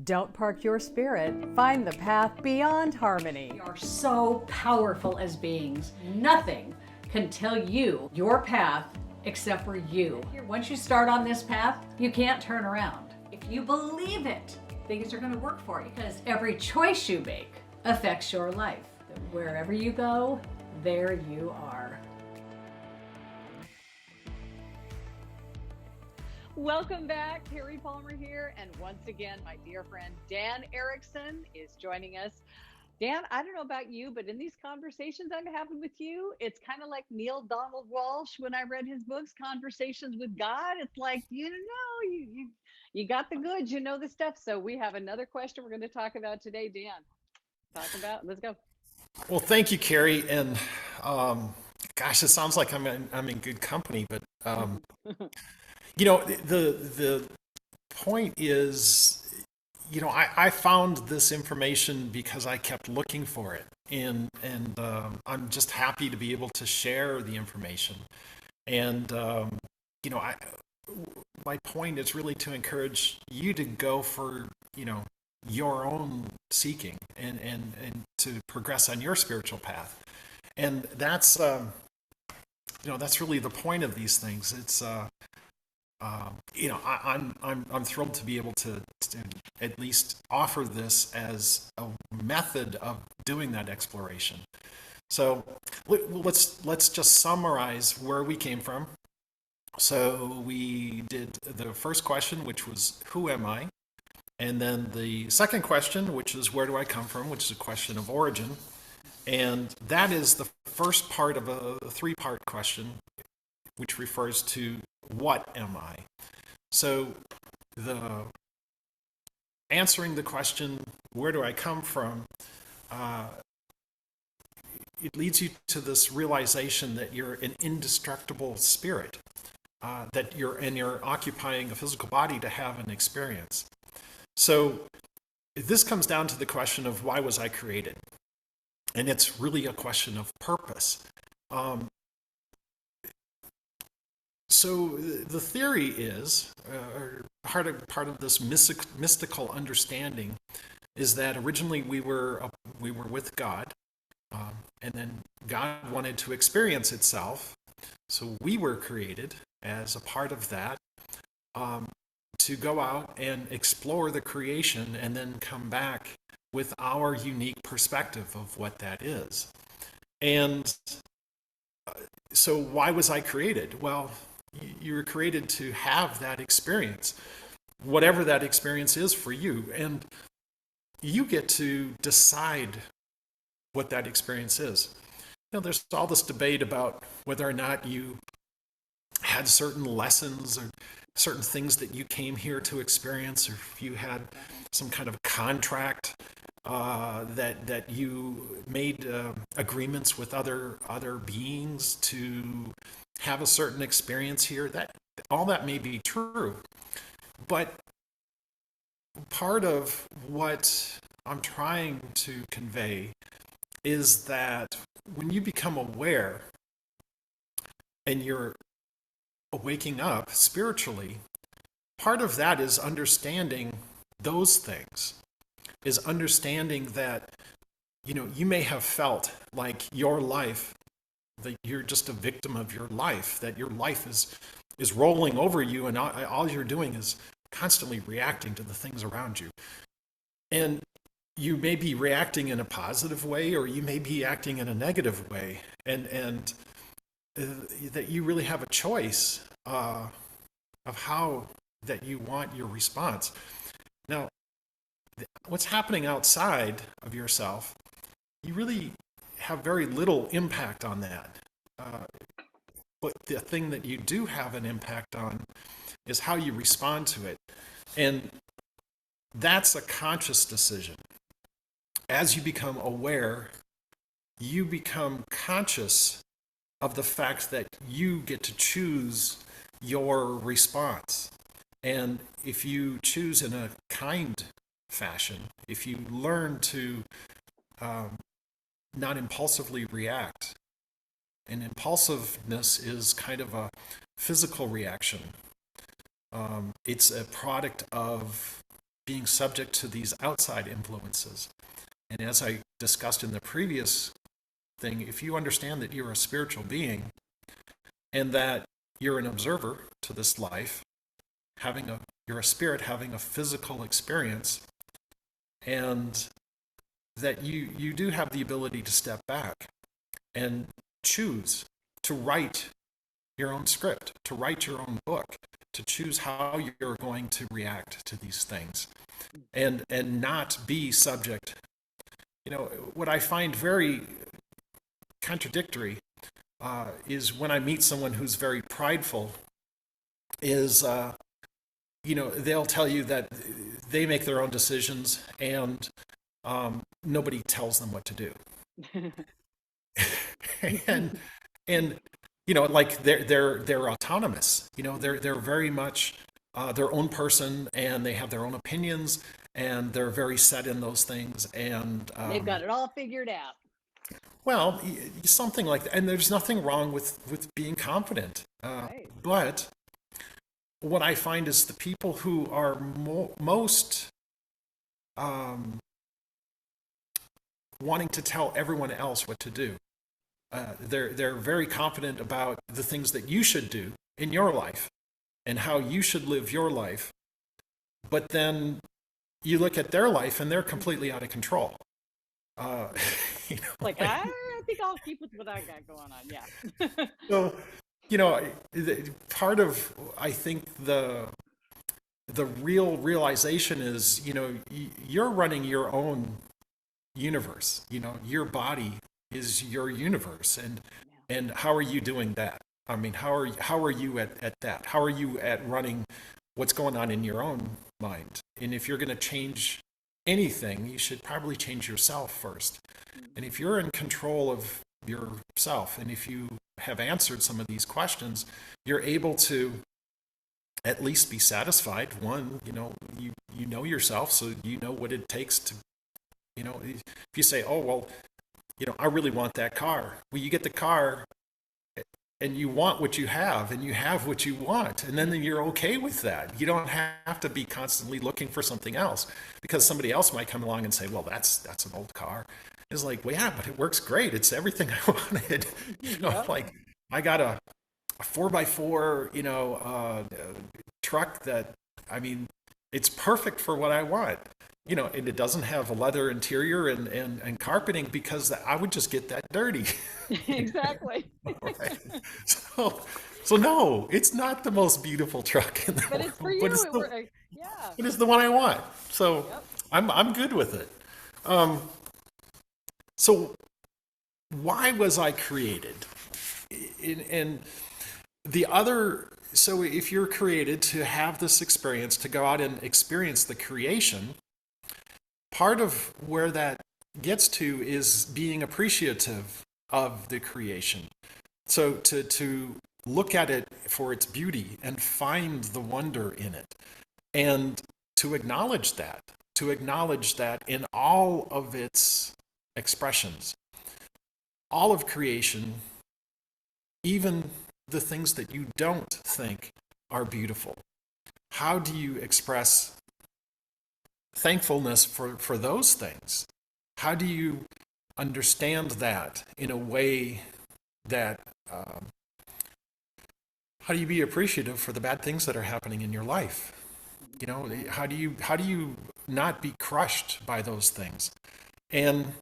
Don't park your spirit. Find the path beyond harmony. We are so powerful as beings. Nothing can tell you your path except for you. Once you start on this path, you can't turn around. If you believe it, things are going to work for you because every choice you make affects your life. Wherever you go, there you are. Welcome back. Carrie Palmer here. And once again, my dear friend Dan Erickson is joining us. Dan, I don't know about you, but in these conversations I'm having with you, it's kind of like Neil Donald Walsh when I read his books, Conversations with God. It's like, you got the goods, you know the stuff. So we have another question we're going to talk about today, Dan. Let's go. Well, thank you, Carrie. And gosh, it sounds like I'm in good company, but the point is, I found this information because I kept looking for it, and I'm just happy to be able to share the information. And my point is really to encourage you to go for your own seeking and to progress on your spiritual path. And that's that's really the point of these things. It's I'm thrilled to be able to at least offer this as a method of doing that exploration. So let's just summarize where we came from. So we did the first question, which was, who am I? And then the second question, which is, where do I come from? Which is a question of origin. And that is the first part of a three-part question, which refers to what am I? So answering the question, where do I come from? It leads you to this realization that you're an indestructible spirit, that you're occupying a physical body to have an experience. So this comes down to the question of, why was I created? And it's really a question of purpose. So the theory is, part of this mystical understanding, is that originally we were with God, and then God wanted to experience itself. So we were created as a part of that, to go out and explore the creation and then come back with our unique perspective of what that is. And so why was I created? Well, you were created to have that experience, whatever that experience is for you. And you get to decide what that experience is. There's all this debate about whether or not you had certain lessons or certain things that you came here to experience, or if you had some kind of contract that you made agreements with other beings to have a certain experience here. That all that may be true, but part of what I'm trying to convey is that when you become aware and you're waking up spiritually, part of that is understanding those things, is understanding that you may have felt like your life, that you're just a victim of your life, that your life is rolling over you, and all you're doing is constantly reacting to the things around you. And you may be reacting in a positive way, or you may be acting in a negative way, and that you really have a choice of how that you want your response. Now, what's happening outside of yourself, you really have very little impact on that. But the thing that you do have an impact on is how you respond to it. And that's a conscious decision. As you become aware, you become conscious of the fact that you get to choose your response. And if you choose in a kind fashion, if you learn to not impulsively react, and impulsiveness is kind of a physical reaction. It's a product of being subject to these outside influences. And as I discussed in the previous thing, if you understand that you're a spiritual being and that you're an observer to this life, you're a spirit having a physical experience, and that you do have the ability to step back and choose to write your own script, to write your own book, to choose how you're going to react to these things, and not be subject. What I find very contradictory is when I meet someone who's very prideful, is they'll tell you that they make their own decisions and nobody tells them what to do. and like they're autonomous. They're very much their own person, and they have their own opinions, and they're very set in those things, and They've got it all figured out. well, something like that. And there's nothing wrong with being confident. Right. But what I find is the people who are most wanting to tell everyone else what to do. They're very confident about the things that you should do in your life and how you should live your life. But then you look at their life and they're completely out of control. I think I'll keep with what I got going on. Yeah. So, part of, I think, the real realization is, you're running your own universe. Your body is your universe, and how are you doing that? I mean, how are you at that? How are you at running what's going on in your own mind? And if you're going to change anything, you should probably change yourself first. And if you're in control of yourself, and if you have answered some of these questions, you're able to at least be satisfied. One, you know yourself, so you know what it takes to, if you say, oh, well, I really want that car. Well, you get the car and you want what you have, and you have what you want, and then you're okay with that. You don't have to be constantly looking for something else, because somebody else might come along and say, well, that's an old car. It's like, well, yeah, but it works great. It's everything I wanted. Like I got a 4x4, truck that, I mean, it's perfect for what I want. And it doesn't have a leather interior and carpeting, because I would just get that dirty. Exactly. Right. So no, it's not the most beautiful truck in the world. But it's for you. It is the one I want. So Yep. I'm good with it. So why was I created? So if you're created to have this experience, to go out and experience the creation, part of where that gets to is being appreciative of the creation. So to look at it for its beauty and find the wonder in it, and to acknowledge that in all of its expressions, all of creation, even the things that you don't think are beautiful. How do you express thankfulness for those things? How do you understand that in a way that, how do you be appreciative for the bad things that are happening in your life? How do you not be crushed by those things? And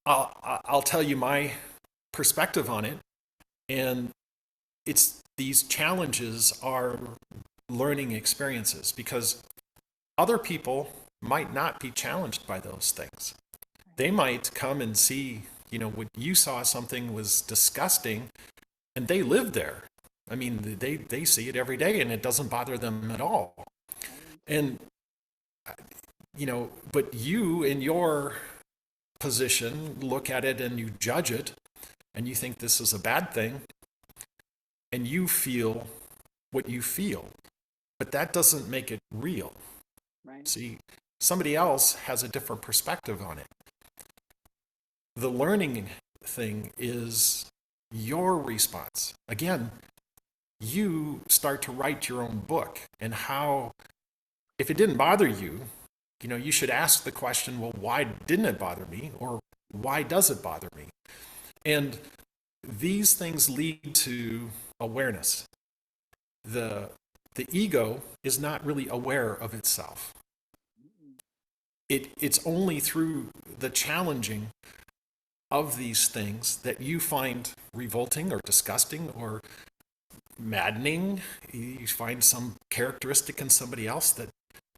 I'll tell you my perspective on it, and it's these challenges are learning experiences, because other people might not be challenged by those things. They might come and see, what you saw something was disgusting, and they live there. I mean, they see it every day, and it doesn't bother them at all. And, but you in your position look at it and you judge it, and you think this is a bad thing, and you feel what you feel. But that doesn't make it real. Right. See, somebody else has a different perspective on it. The learning thing is your response. Again, you start to write your own book, and how if it didn't bother you, you should ask the question, well, why didn't it bother me? Or why does it bother me? And these things lead to awareness. The ego is not really aware of itself. It's only through the challenging of these things that you find revolting or disgusting or maddening. You find some characteristic in somebody else that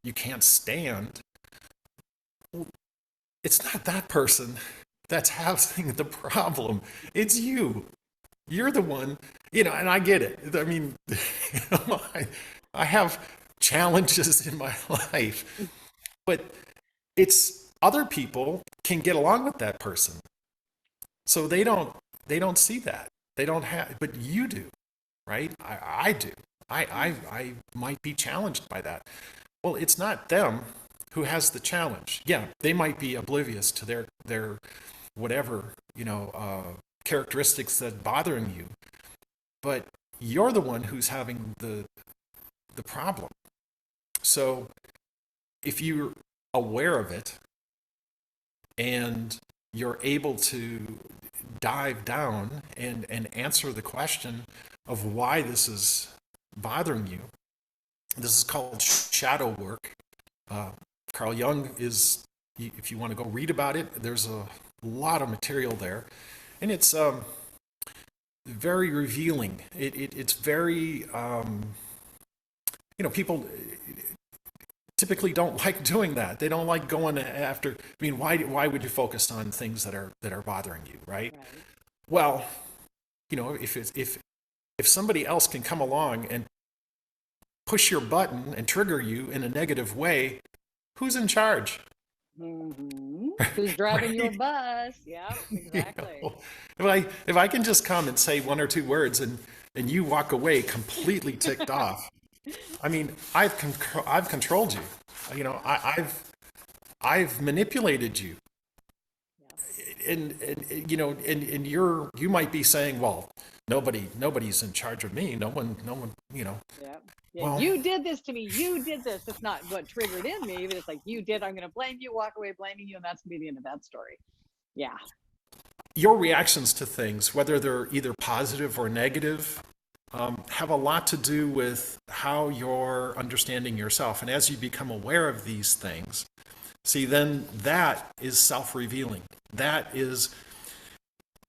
you can't stand. Well, it's not that person that's having the problem. It's you. You're the one, and I get it. I mean, I have challenges in my life, but it's other people can get along with that person. So they don't see that. They don't have, but you do, right? I do. I might be challenged by that. Well, it's not them who has the challenge. Yeah, they might be oblivious to their whatever, characteristics that bothering you, but you're the one who's having the problem. So if you're aware of it and you're able to dive down and answer the question of why this is bothering you, this is called shadow work. Carl Jung is, if you want to go read about it, there's a lot of material there, and it's very revealing. It's very, people typically don't like doing that. They don't like going after. I mean, why would you focus on things that are bothering you, right? Well, if somebody else can come along and push your button and trigger you in a negative way, who's in charge? Who's driving your bus? Yeah, exactly. If I can just come and say one or two words and you walk away completely ticked off, I mean, I've controlled you. I've manipulated you. And you might be saying, well, nobody's in charge of me. No one. Yeah. Well, you did this to me. You did this. It's not what triggered in me, but it's like you did. I'm going to blame you. Walk away blaming you, and that's going to be the end of that story. Yeah. Your reactions to things, whether they're either positive or negative, have a lot to do with how you're understanding yourself. And as you become aware of these things, see, then that is self-revealing. That is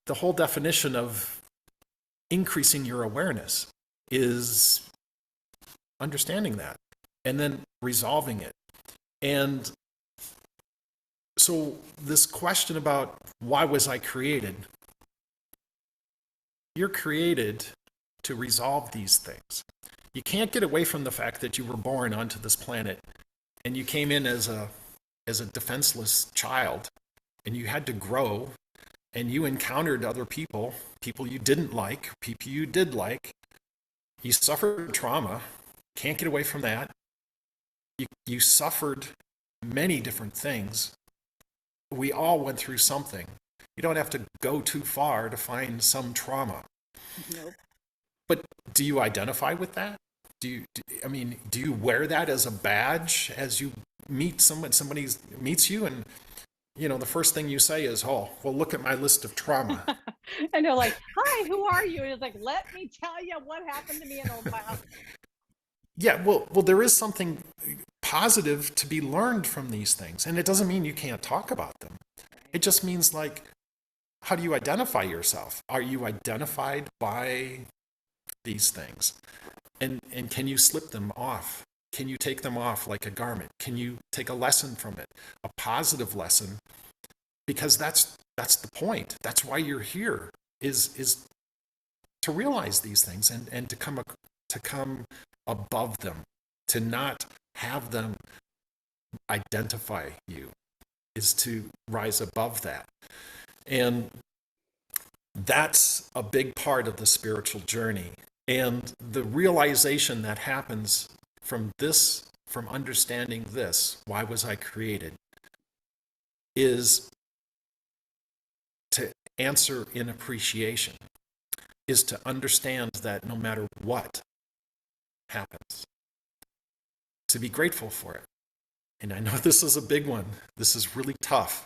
the whole definition of increasing your awareness, is understanding that and then resolving it. And so this question about why was I created? You're created to resolve these things. You can't get away from the fact that you were born onto this planet and you came in as a defenseless child, and you had to grow, and you encountered other people you didn't like, people you did like. You suffered trauma. Can't get away from that. You suffered many different things. We all went through something. You don't have to go too far to find some trauma. Nope. But do you identify with that? Do you wear that as a badge as you meet somebody meets you, and the first thing you say is, oh, well, look at my list of trauma. And they're like, hi, who are you? And it's like, let me tell you what happened to me in my house. Yeah, well, there is something positive to be learned from these things. And it doesn't mean you can't talk about them. It just means, like, how do you identify yourself? Are you identified by these things? And can you slip them off? Can you take them off like a garment? Can you take a lesson from it, a positive lesson? Because that's the point. That's why you're here, is to realize these things and to come above them, to not have them identify you, is to rise above that. And that's a big part of the spiritual journey. And the realization that happens from understanding this, why was I created, is to answer in appreciation, is to understand that no matter what happens, to be grateful for it. And I know this is a big one. This is really tough.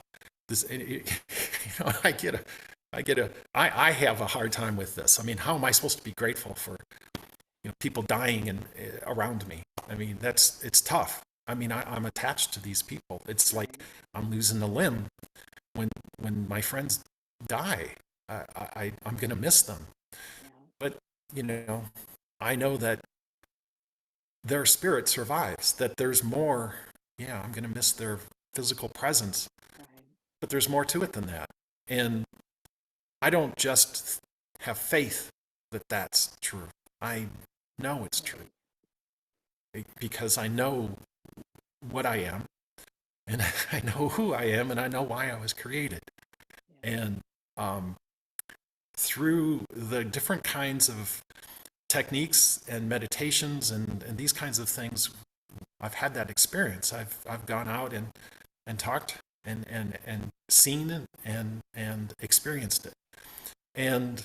I have a hard time with this. I mean, how am I supposed to be grateful for, people dying and around me? I mean, it's tough. I mean, I'm attached to these people. It's like I'm losing a limb when my friends die. I'm going to miss them. But, I know that their spirit survives, that there's more. Yeah, I'm going to miss their physical presence. But there's more to it than that. And I don't just have faith that that's true. I know it's true. Because I know what I am, and I know who I am, and I know why I was created. And through the different kinds of techniques and meditations and these kinds of things, I've had that experience. I've gone out and talked and seen and experienced it. And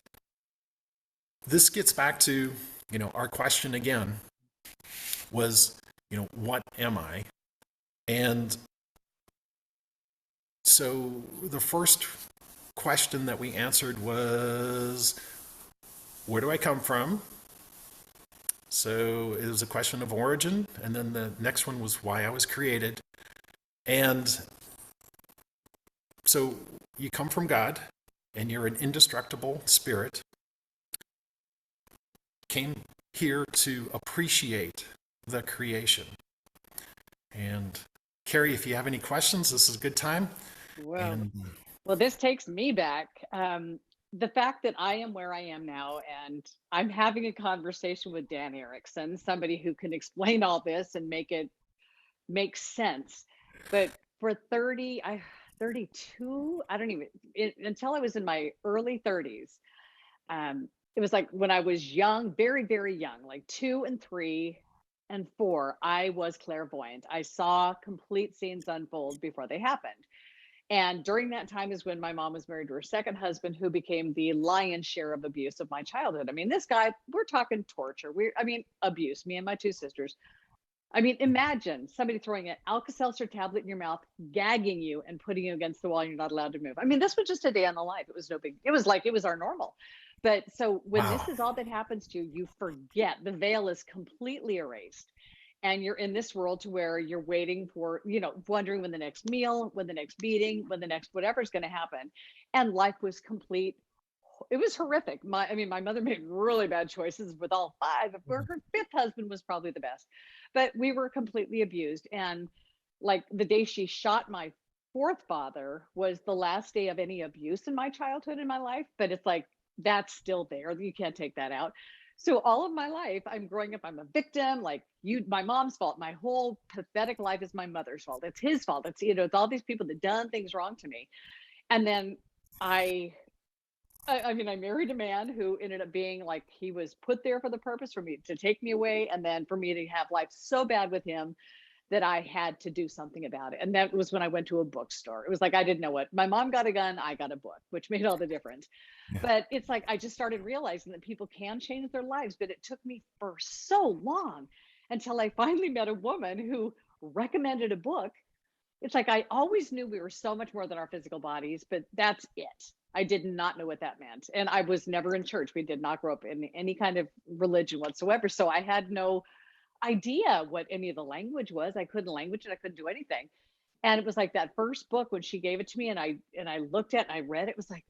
this gets back to, our question again was, what am I? And so the first question that we answered was, where do I come from? So it was a question of origin. And then the next one was why I was created. And so you come from God, and you're an indestructible spirit, came here to appreciate the creation. And Carrie, if you have any questions, this is a good time. Well, this takes me back. The fact that I am where I am now, and I'm having a conversation with Dan Erickson, somebody who can explain all this and make it make sense. But for 32, until I was in my early 30s, it was like when I was young, very, very young, like 2 and 3 and 4, I was clairvoyant. I saw complete scenes unfold before they happened. And during that time is when my mom was married to her second husband, who became the lion's share of abuse of my childhood. I mean, this guy, we're talking torture. Abuse, me and my 2 sisters. I mean, imagine somebody throwing an Alka-Seltzer tablet in your mouth, gagging you and putting you against the wall, and you're not allowed to move. I mean, this was just a day on the life. It was no big, it was like, it was our normal. But so when this is all that happens to you, you forget. The veil is completely erased. And you're in this world to where you're waiting for, wondering when the next meal, when the next meeting, when the next whatever is going to happen. And life was complete. It was horrific. My mother made really bad choices with all 5. Her 5th husband was probably the best, but we were completely abused. And like the day she shot my 4th father was the last day of any abuse in my childhood, in my life. But it's like, that's still there. You can't take that out. So all of my life, I'm growing up, I'm a victim, like my mom's fault. My whole pathetic life is my mother's fault. It's his fault. It's, it's all these people that done things wrong to me. And then I married a man who ended up being like, he was put there for the purpose for me to take me away. And then for me to have life so bad with him that I had to do something about it. And that was when I went to a bookstore. It was like, I didn't know what. My mom got a gun, I got a book, which made all the difference. Yeah. But it's like, I just started realizing that people can change their lives, but it took me for so long until I finally met a woman who recommended a book. It's like, I always knew we were so much more than our physical bodies, but that's it. I did not know what that meant. And I was never in church. We did not grow up in any kind of religion whatsoever. So I had no idea what any of the language was. I couldn't language it. I couldn't do anything. And it was like that first book when she gave it to me and I looked at it and I read it, it was like,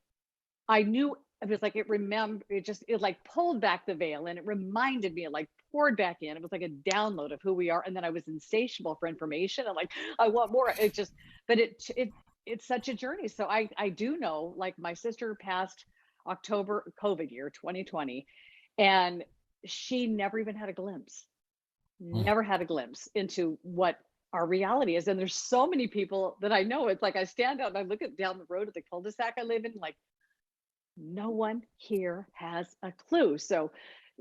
I knew, it was like, it like pulled back the veil and it reminded me, it like poured back in. It was like a download of who we are. And then I was insatiable for information and like, I want more. But it's such a journey. So I do know, like my sister passed October, COVID year, 2020, and she never even had a glimpse. Never had a glimpse into what our reality is. And there's so many people that I know. It's like I stand out and I look down the road at the cul-de-sac I live in, like no one here has a clue. So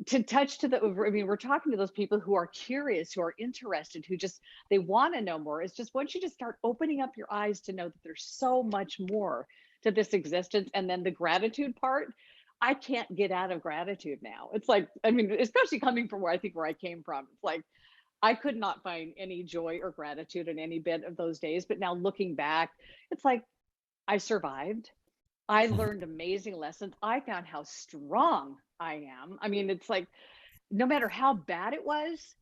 to touch to we're talking to those people who are curious, who are interested, who just, they want to know more. It's just once you just start opening up your eyes to know that there's so much more to this existence. And then the gratitude part, I can't get out of gratitude now. It's like, especially coming from where I came from. It's like, I could not find any joy or gratitude in any bit of those days. But now looking back, it's like I survived. I Mhm. learned amazing lessons. I found how strong I am. I mean, it's like no matter how bad it was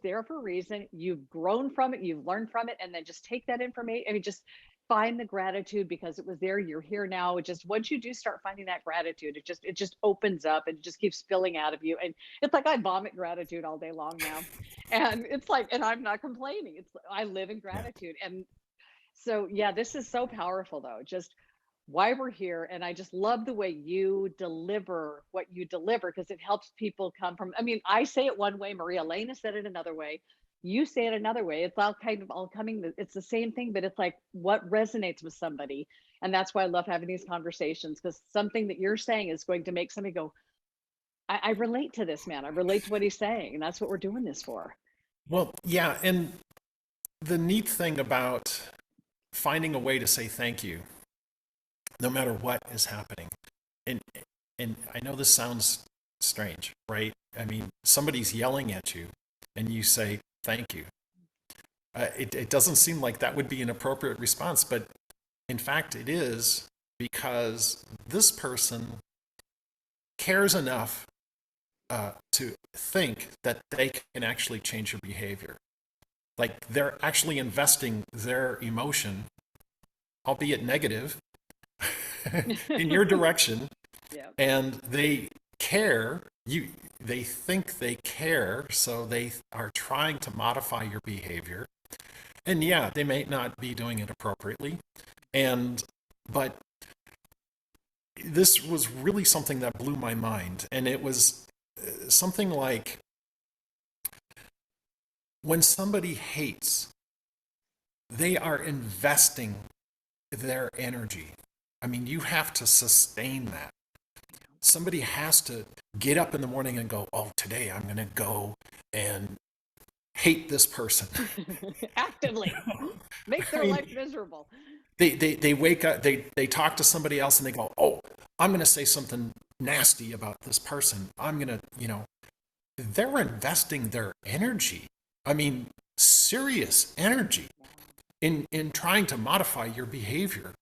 there for a reason. You've grown from it, you've learned from it, and then just take that information. I mean, just find the gratitude because it was there. You're here now. It just once you do start finding that gratitude, it just opens up and just keeps spilling out of you. And it's like I vomit gratitude all day long now. And it's like, and I'm not complaining. It's I live in Yeah. gratitude. And so, yeah, this is so powerful, though. Just why we're here. And I just love the way you deliver what you deliver because it helps people come from. I mean, I say it one way, Maria Elena said it another way. You say it another way. It's all kind of all coming. It's the same thing, but it's like what resonates with somebody. And that's why I love having these conversations because something that you're saying is going to make somebody go, I relate to this man. I relate to what he's saying. And that's what we're doing this for. Well, yeah, and the neat thing about finding a way to say thank you, no matter what is happening, and and I know this sounds strange, right? I mean, somebody's yelling at you, and you say thank you. It doesn't seem like that would be an appropriate response, but in fact, it is because this person cares enough to think that they can actually change your behavior. Like they're actually investing their emotion, albeit negative, in your direction, Yeah. and they care. They think they care, so they are trying to modify your behavior. And yeah, they may not be doing it appropriately. And but this was really something that blew my mind, and it was something like when somebody hates, they are investing their energy. I mean, you have to sustain that. Somebody has to get up in the morning and go, oh, today I'm going to go and hate this person. Actively make I their mean, life miserable. they wake up, they talk to somebody else and they go, oh, I'm going to say something nasty about this person. I'm going to, they're investing their energy. I mean, serious energy in trying to modify your behavior.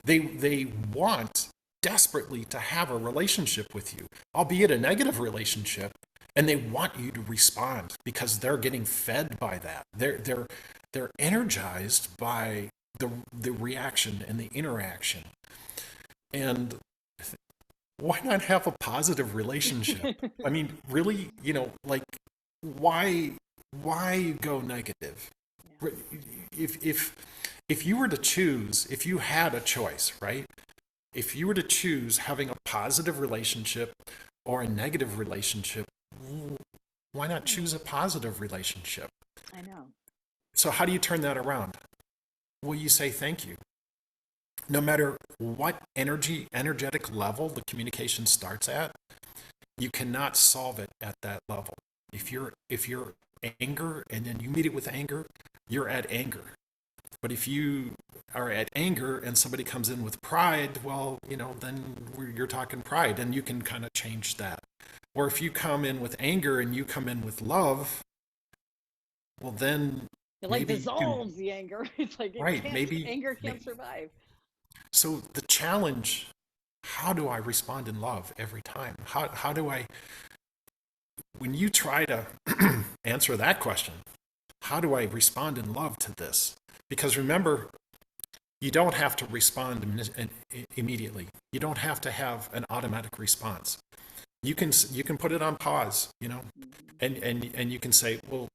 They want desperately to have a relationship with you, albeit a negative relationship, and they want you to respond because they're getting fed by that. They're energized by the reaction and the interaction. And why not have a positive relationship? I mean, really, like why go negative? If you were to choose, if you had a choice, right? If you were to choose having a positive relationship or a negative relationship, why not choose a positive relationship? I know. So how do you turn that around? Well, you say thank you. No matter what energetic level the communication starts at, you cannot solve it at that level. If you're anger and then you meet it with anger, you're at anger. But if you are at anger and somebody comes in with pride, well, then you're talking pride and you can kind of change that. Or if you come in with anger and you come in with love, well, then It like maybe you can, dissolves the anger. It's like it right, can't maybe. anger can't survive. So the challenge, how do I respond in love every time? How do I, when you try to answer that question, how do I respond in love to this? Because remember, you don't have to respond immediately. You don't have to have an automatic response. You can put it on pause, and you can say, well,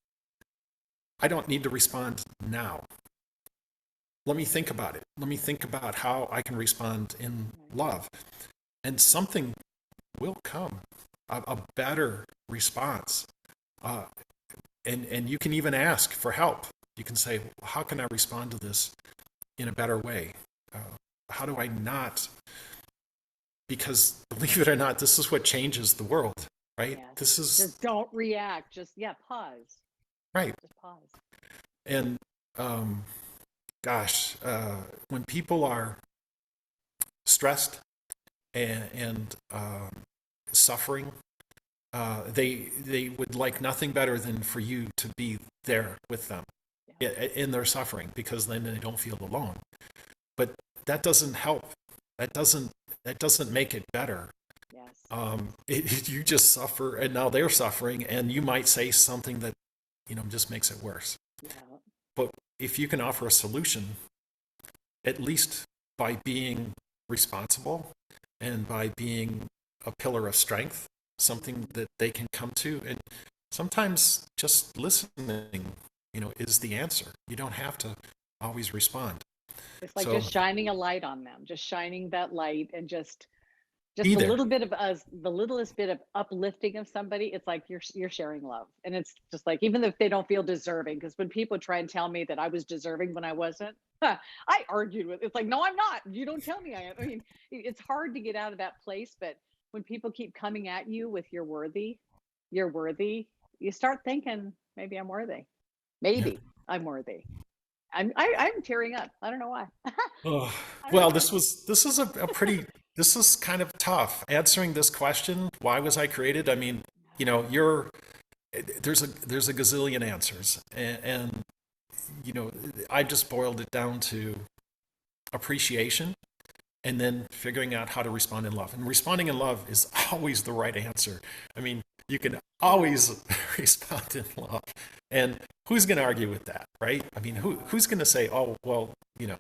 I don't need to respond now. Let me think about it. Let me think about how I can respond in love. And something will come, a better response. And you can even ask for help. You can say, how can I respond to this in a better way? How do I not? Because believe it or not, this is what changes the world, right? Yes. This is Just don't react. Just pause. right. Just pause. And gosh, when people are stressed and suffering, they would like nothing better than for you to be there with them in their suffering, because then they don't feel alone. But that doesn't help. That doesn't make it better. Yes. You just suffer, and now they're suffering, and you might say something that just makes it worse. Yeah. But if you can offer a solution, at least by being responsible and by being a pillar of strength, something that they can come to, and sometimes just listening, is the answer. You don't have to always respond. It's like So just shining a light on them, just shining that light, and just be the there. little bit of us, the littlest bit of uplifting of somebody. It's like you're sharing love, and it's just like, even if they don't feel deserving, because when people try and tell me that I was deserving when I wasn't, I argued with. It's like, no, I'm not. You don't tell me I am. I mean, it's hard to get out of that place, but when people keep coming at you with you're worthy, you start thinking, maybe I'm worthy. Yeah. Maybe I'm worthy. I'm tearing up. I don't know why. Oh, I don't well, know. this is a pretty this is kind of tough answering this question. Why was I created? I mean, you're there's a gazillion answers, and I just boiled it down to appreciation, and then figuring out how to respond in love. And responding in love is always the right answer. I mean, you can always respond in love. And who's going to argue with that, right? I mean, who's going to say, "Oh, well, Yeah,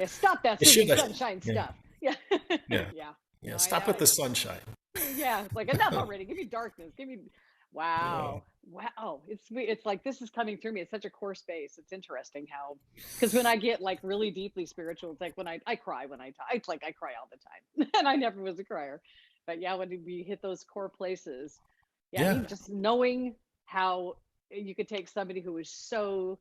stop that you should have." sunshine Yeah, stuff. Yeah. yeah, Yeah. yeah. No, I Stop know. with the sunshine. Yeah. It's like, enough already. Give me darkness. Give me, Yeah, wow. Wow. It's like, this is coming through me. It's such a core space. It's interesting how, because when I get like really deeply spiritual, it's like when I cry when I talk. It's like I cry all the time. And I never was a crier. But yeah, when we hit those core places, yeah, yeah, even just knowing how you could take somebody who is so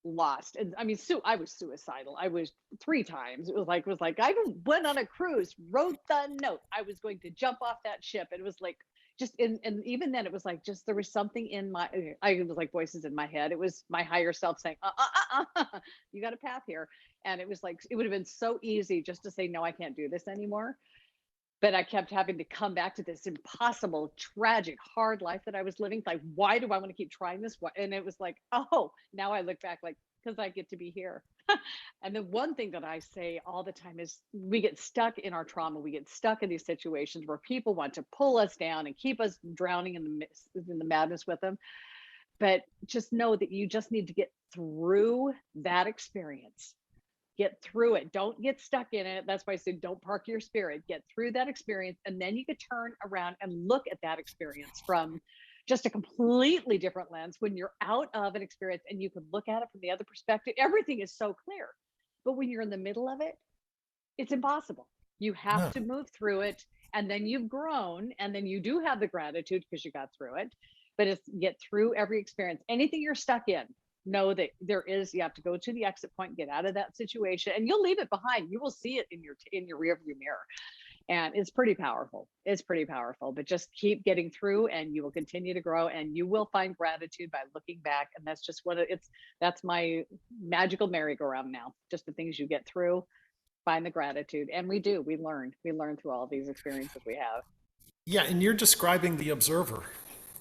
lost. And I mean, I was suicidal. I was three times. It was like I went on a cruise, wrote the note I was going to jump off that ship. And it was like, just in, and even then it was like, just there was something in my, I was like voices in my head. It was my higher self saying, you got a path here. And it was like, it would have been so easy just to say, no, I can't do this anymore. But I kept having to come back to this impossible, tragic, hard life that I was living. Like, why do I want to keep trying this? And it was like, oh, now I look back, like, because I get to be here. And the one thing that I say all the time is, we get stuck in our trauma. We get stuck in these situations where people want to pull us down and keep us drowning in the madness with them. But just know that you just need to get through that experience. Get through it. Don't get stuck in it. That's why I said, don't park your spirit. Get through that experience. And then you could turn around and look at that experience from just a completely different lens. When you're out of an experience and you can look at it from the other perspective, everything is so clear. But when you're in the middle of it, it's impossible. You have yeah, to move through it. And then you've grown. And then you do have the gratitude because you got through it. But it's get through every experience. Anything you're stuck in, know that you have to go to the exit point, get out of that situation, and you'll leave it behind. You will see it in your rear view mirror. And it's pretty powerful. It's pretty powerful. But just keep getting through, and you will continue to grow, and you will find gratitude by looking back. And that's just that's my magical merry-go-round now. Just the things you get through, find the gratitude. And we learn through all of these experiences we have. yeah. And you're describing the observer,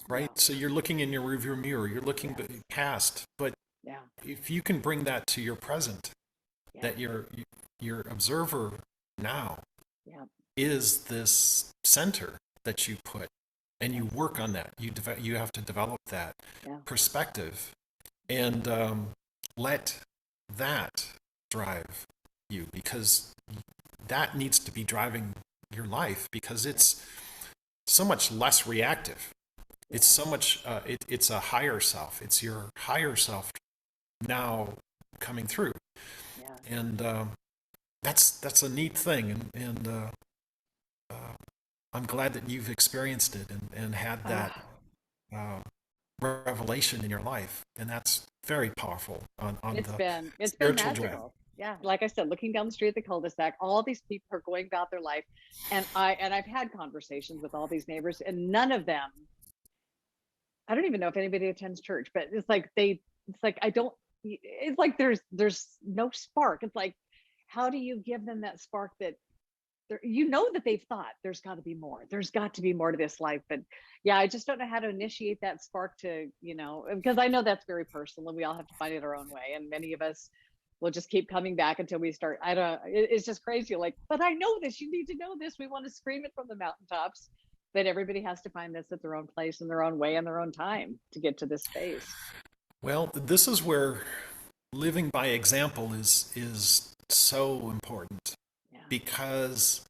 right? Yeah. So you're looking in your rearview mirror. You're looking Yes. past. But Yeah. if you can bring that to your present, Yeah. that your observer now Yeah. is this center that you put, and you work on that. You have to develop that Yeah. perspective, and let that drive you, because that needs to be driving your life, because it's so much less reactive. It's so much. It's a higher self. It's your higher self now coming through, Yeah. and that's a neat thing, and I'm glad that you've experienced it, and had that uh, revelation in your life, and that's very powerful on It's the been spiritual drive. magical. Yeah, like I said, looking down the street at the cul-de-sac, all these people are going about their life, and I've had conversations with all these neighbors, and none of them. I don't even know if anybody attends church, but it's like it's like I don't. It's like there's no spark. It's like, how do you give them that spark that you know that they've thought there's got to be more. There's got to be more to this life. But yeah, I just don't know how to initiate that spark to, because I know that's very personal and we all have to find it our own way. And many of us will just keep coming back until we start. It's just crazy. Like, but I know this. You need to know this. We want to scream it from the mountaintops. But everybody has to find this at their own place in their own way and their own time to get to this space. Well, this is where living by example is so important. Yeah. Because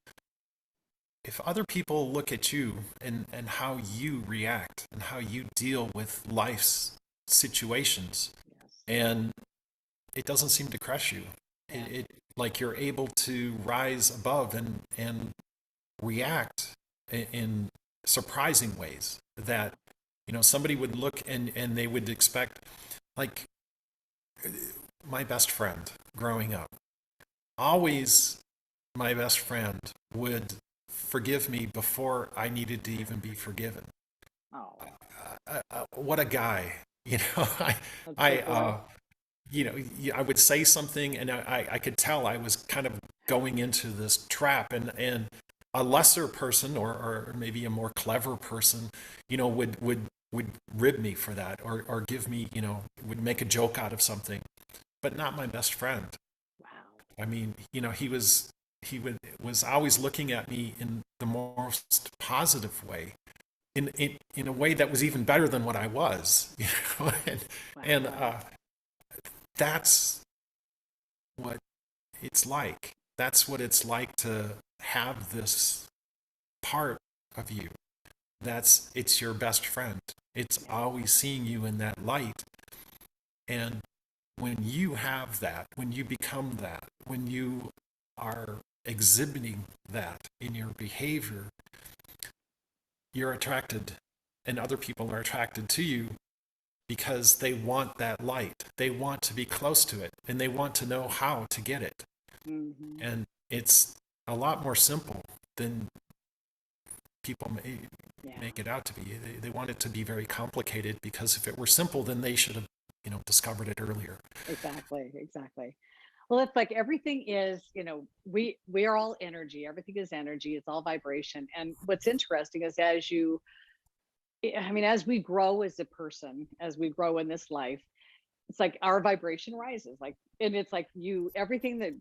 if other people look at you and how you react and how you deal with life's situations, Yes. and it doesn't seem to crush you, it like you're able to rise above and react in surprising ways that somebody would look and they would expect, like my best friend growing up, always my best friend would forgive me before I needed to even be forgiven. Oh, What a guy. I that's so cool. I would say something and I could tell I was kind of going into this trap, and a lesser person or maybe a more clever person, would rib me for that or give me, would make a joke out of something, but not my best friend. Wow. I mean, was always looking at me in the most positive way, in a way that was even better than what I was, and Wow. that's what it's like. That's what it's like to have this part of you. It's your best friend. It's always seeing you in that light. And when you have that, when you become that, when you are exhibiting that in your behavior, you're attracted, and other people are attracted to you because they want that light. They want to be close to it, and they want to know how to get it. Mm-hmm. And it's a lot more simple than people make it out to be. They want it to be very complicated, because if it were simple, then they should have, discovered it earlier. Exactly. Well, it's like everything is, we are all energy. Everything is energy. It's all vibration. And what's interesting is as we grow as a person, as we grow in this life, it's like our vibration rises. And it's like everything that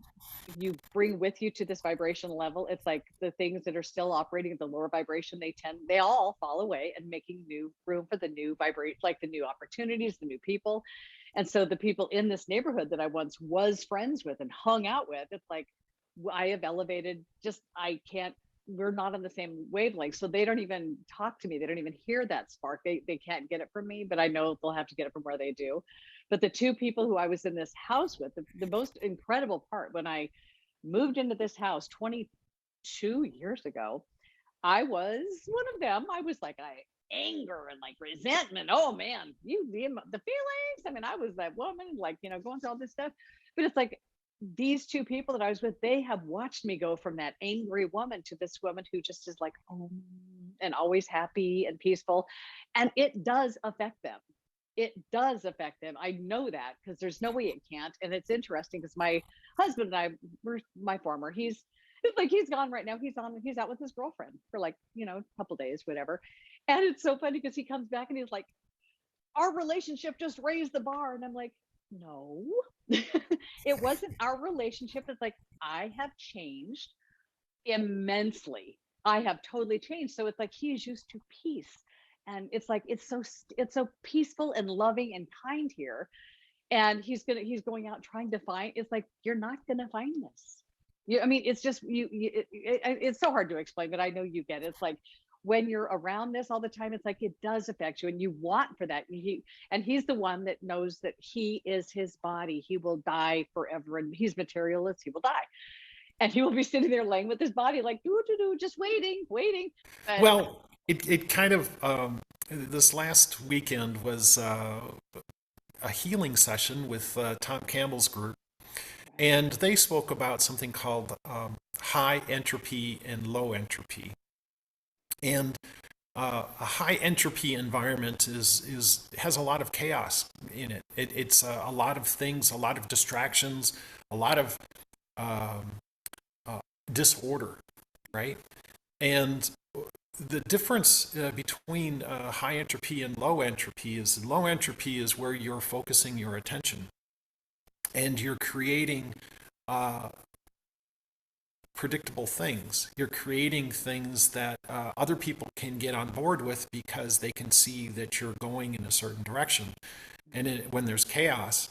you bring with you to this vibration level, it's like the things that are still operating at the lower vibration, they all fall away, and making new room for the new vibration, like the new opportunities, the new people. And so the people in this neighborhood that I once was friends with and hung out with, it's like I have elevated, we're not on the same wavelength. So they don't even talk to me. They don't even hear that spark. They can't get it from me, but I know they'll have to get it from where they do. But the two people who I was in this house with, the most incredible part, when I moved into this house 22 years ago, I was one of them. I was like, anger and like resentment. Oh man, the feelings. I mean, I was that woman, like, going through all this stuff. But it's like these two people that I was with, they have watched me go from that angry woman to this woman who just is like, oh, and always happy and peaceful. And it does affect them. It does affect them. I know that, because there's no way it can't. And it's interesting because my husband and I were my former, he's gone right now. He's out with his girlfriend for like, a couple days, whatever. And it's so funny because he comes back and he's like, our relationship just raised the bar. And I'm like, no, it wasn't our relationship. It's like, I have changed immensely. I have totally changed. So it's like, he's used to peace. And it's like, it's so peaceful and loving and kind here. And he's going out trying to find, it's like, you're not going to find this. It's just, it's so hard to explain, but I know you get it. It's like, when you're around this all the time, it's like, it does affect you, and you want for that. He's the one that knows that he is his body. He will die forever, and he's materialist. He will die. And he will be sitting there laying with his body like, just waiting. But, Well, it kind of, this last weekend was a healing session with Tom Campbell's group. And they spoke about something called high entropy and low entropy. And a high entropy environment has a lot of chaos in it. It's a lot of things, a lot of distractions, a lot of disorder. right? And the difference between high entropy and low entropy is where you're focusing your attention and you're creating predictable things. You're creating things that other people can get on board with because they can see that you're going in a certain direction. And when there's chaos,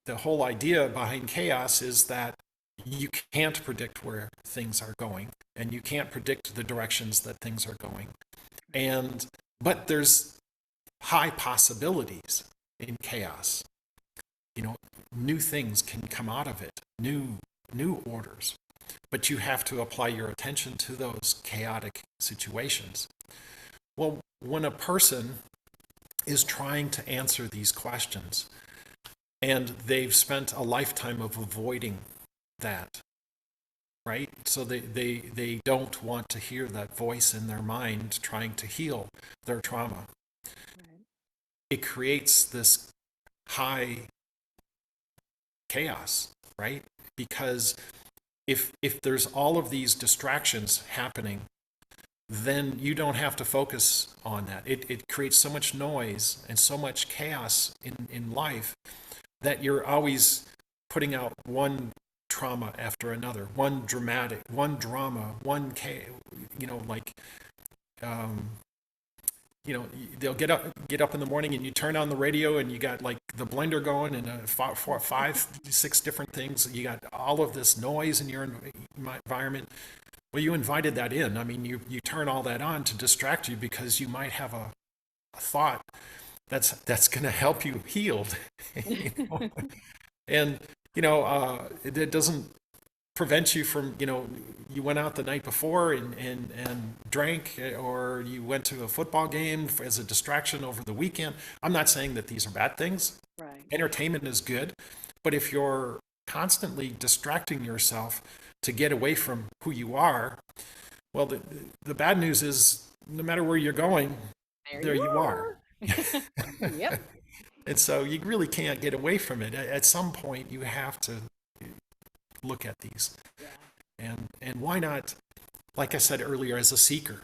the whole idea behind chaos is that you can't predict where things are going and you can't predict the directions that things are going. But there's high possibilities in chaos. New things can come out of it, new orders. But you have to apply your attention to those chaotic situations. Well, when a person is trying to answer these questions and they've spent a lifetime of avoiding that, right? So they don't want to hear that voice in their mind trying to heal their trauma. Right. It creates this high chaos, right? Because if there's all of these distractions happening, then you don't have to focus on that. It creates so much noise and so much chaos in life that you're always putting out one trauma after another, one drama, they'll get up in the morning and you turn on the radio and you got like the blender going and 5-6 different things. You got all of this noise in your environment. Well, you invited that in. I mean, you turn all that on to distract you because you might have a thought that's going to help you healed. And it doesn't prevent you from, you went out the night before and drank, or you went to a football game as a distraction over the weekend. I'm not saying that these are bad things. Right. Entertainment is good. But if you're constantly distracting yourself to get away from who you are, well, the bad news is no matter where you're going, there you are. Yep. And so you really can't get away from it. At some point, you have to look at these. Yeah. And why not, like I said earlier, as a seeker,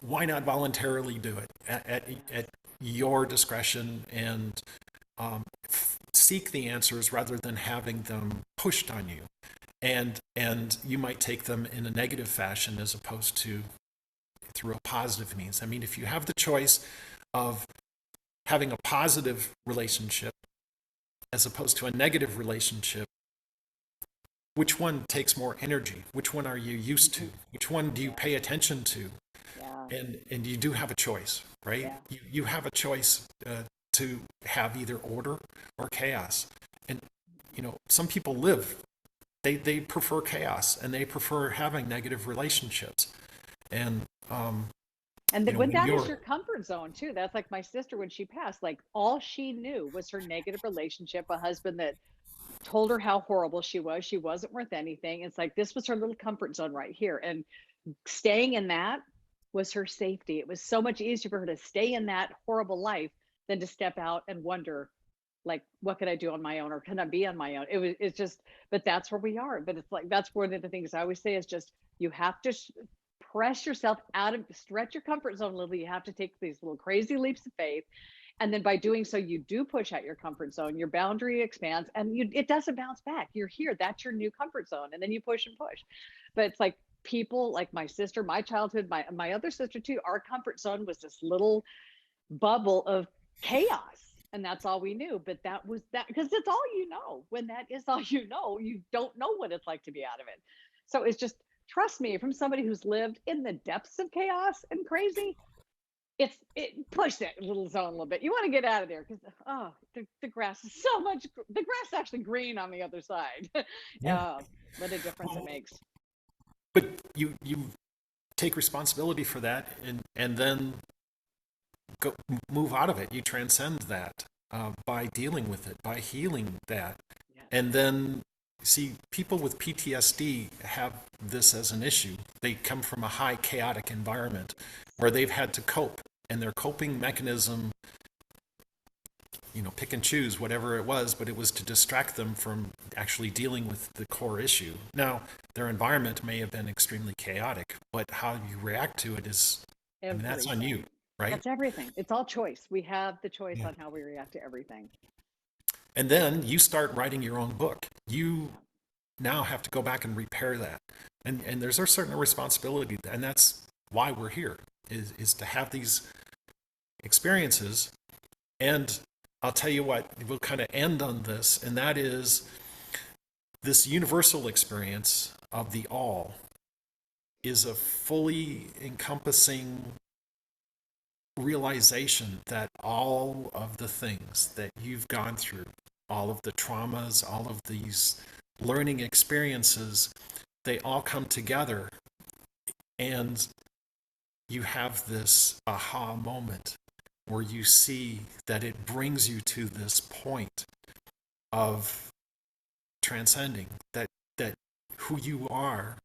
why not voluntarily do it at your discretion and seek the answers rather than having them pushed on you? And you might take them in a negative fashion as opposed to through a positive means. I mean, if you have the choice of having a positive relationship as opposed to a negative relationship, which one takes more energy? Which one are you used to? Which one do you pay attention to? Yeah. And you do have a choice, right? Yeah. You have a choice to have either order or chaos. And, some people they prefer chaos and they prefer having negative relationships. And when that is your comfort zone too. That's like my sister when she passed, like all she knew was her negative relationship, a husband that told her how horrible she was. She wasn't worth anything. It's like this was her little comfort zone right here. And staying in that was her safety. It was so much easier for her to stay in that horrible life than to step out and wonder, like, what could I do on my own, or can I be on my own? It's just, but that's where we are. But it's like, that's one of the things I always say is just, you have to press yourself stretch your comfort zone a little. You have to take these little crazy leaps of faith. And then by doing so, you do push out your comfort zone, your boundary expands, and it doesn't bounce back. You're here. That's your new comfort zone. And then you push and push. But it's like people like my sister, my childhood, my other sister too, our comfort zone was this little bubble of chaos. And that's all we knew. But that was that, because it's all you know. When that is all you know, you don't know what it's like to be out of it. So it's just, trust me, from somebody who's lived in the depths of chaos and crazy, it push that little zone a little bit. You want to get out of there because the grass is the grass is actually green on the other side. Yeah. What a difference it makes. But you take responsibility for that and then move out of it. You transcend that by dealing with it, by healing that. Yeah. And then see, people with PTSD have this as an issue. They come from a high chaotic environment where they've had to cope, and their coping mechanism, pick and choose whatever it was, but it was to distract them from actually dealing with the core issue. Now, their environment may have been extremely chaotic, but how you react to it is, I mean, that's on Everything. you, right? That's everything. It's all choice. We have the choice Yeah. on how we react to everything. And then you start writing your own book. You now have to go back and repair that. And there's a certain responsibility, and that's why we're here, is to have these experiences. And I'll tell you what, we'll kind of end on this, and that is this universal experience of the all is a fully encompassing realization that all of the things that you've gone through, all of the traumas, all of these learning experiences, they all come together, and you have this aha moment where you see that it brings you to this point of transcending that who you are,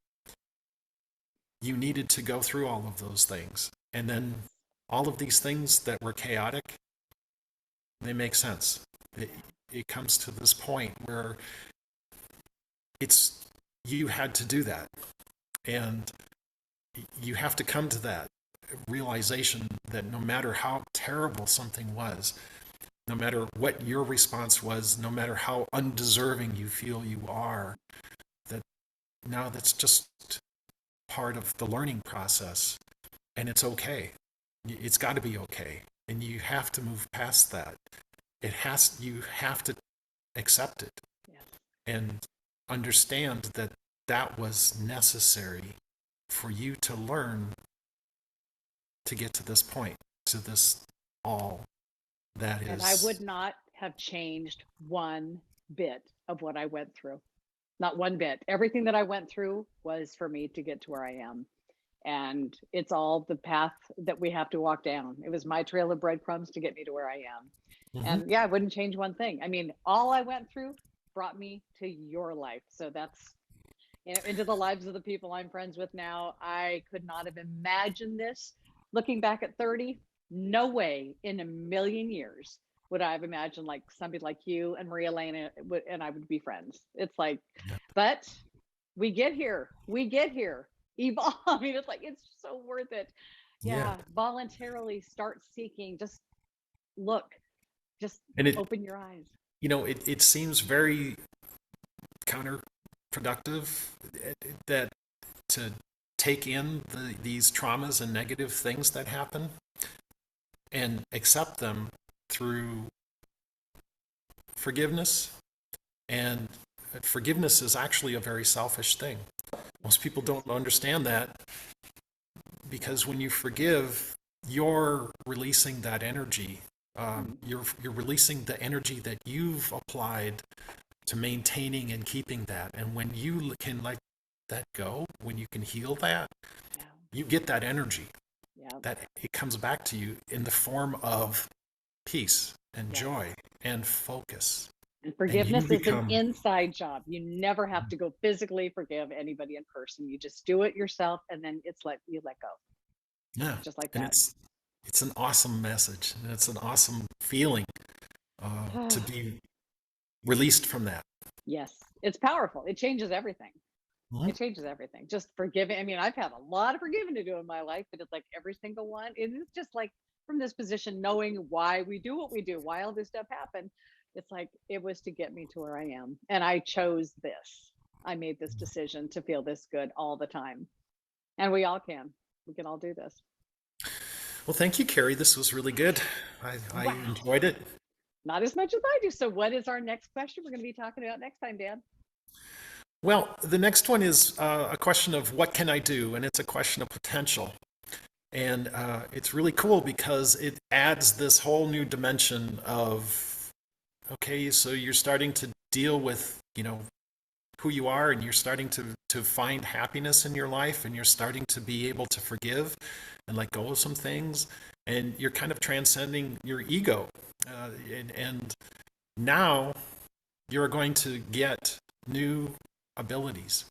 you needed to go through all of those things, and then all of these things that were chaotic, they make sense. It comes to this point where it's you had to do that, and you have to come to that realization that no matter how terrible something was, no matter what your response was, no matter how undeserving you feel you are, that now that's just part of the learning process, and it's okay. It's got to be okay, and you have to move past that. You have to accept it. Yeah. And understand that that was necessary for you to learn to get to this point, to this all that is. And I would not have changed one bit of what I went through. Not one bit. Everything that I went through was for me to get to where I am. And it's all the path that we have to walk down. It was my trail of breadcrumbs to get me to where I am. Mhm. And yeah, I wouldn't change one thing. I mean, all I went through brought me to your life. So that's, into the lives of the people I'm friends with now. I could not have imagined this. Looking back at 30, no way in a million years would I have imagined like somebody like you and Maria Elena and I would be friends. It's like, Yeah. but we get here. Evolve. I mean, it's like, it's so worth it. Yeah. Voluntarily start seeking. Just look. Just And it, open your eyes. it seems very counterproductive that to take in these traumas and negative things that happen and accept them through forgiveness. And forgiveness is actually a very selfish thing. Most people don't understand that, because when you forgive, you're releasing that energy. You're releasing the energy that you've applied to maintaining and keeping that. And when you can let that go, when you can heal that, Yeah. you get that energy. Yeah. That it comes back to you in the form of peace and Yes. joy and focus. And forgiveness is become- an inside job. You never have to go physically forgive anybody in person. You just do it yourself, and then you let go. Yeah, Just like and that. it's an awesome message, and it's an awesome feeling to be released from that. Yes, it's powerful. It changes everything. Mhm. It changes everything. Just forgiving. I mean, I've had a lot of forgiving to do in my life, but it's like every single one. It is just like from this position, knowing why we do what we do, why all this stuff happened. It's like it was to get me to where I am, and I chose this. I made this decision to feel this good all the time, and we all can. We can all do this. Well, thank you, Carrie. This was really good. I Wow. enjoyed it. Not as much as I do. So, what is our next question we're going to be talking about next time, Dan? Well, the next one is a question of what can I do? And it's a question of potential. And it's really cool because it adds this whole new dimension of, okay, so you're starting to deal with, who you are, and you're starting to find happiness in your life, and you're starting to be able to forgive and let go of some things. And you're kind of transcending your ego. And now you're going to get new abilities.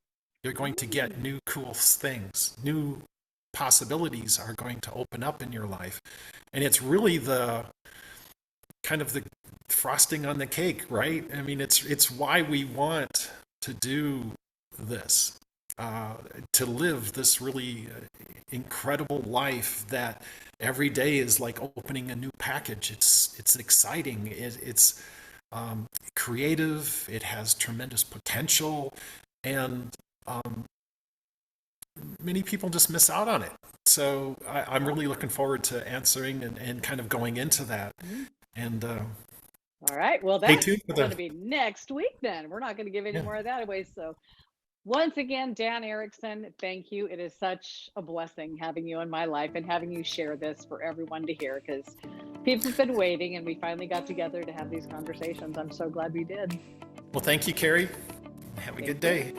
You're going to get new cool things. New possibilities are going to open up in your life. And it's really the kind of the frosting on the cake, right? I mean, it's why we want to do this. to live this really incredible life that every day is like opening a new package. It's exciting. It's creative. It has tremendous potential, and many people just miss out on it. So I'm really looking forward to answering and kind of going into that. And All right. Well, stay that's tuned for going to the. be next week then. We're not going to give any Yeah. more of that away. So, once again, Dan Erickson, thank you. It is such a blessing having you in my life and having you share this for everyone to hear, because people have been waiting and we finally got together to have these conversations. I'm so glad we did. Well, thank you, Carrie. Have a good day.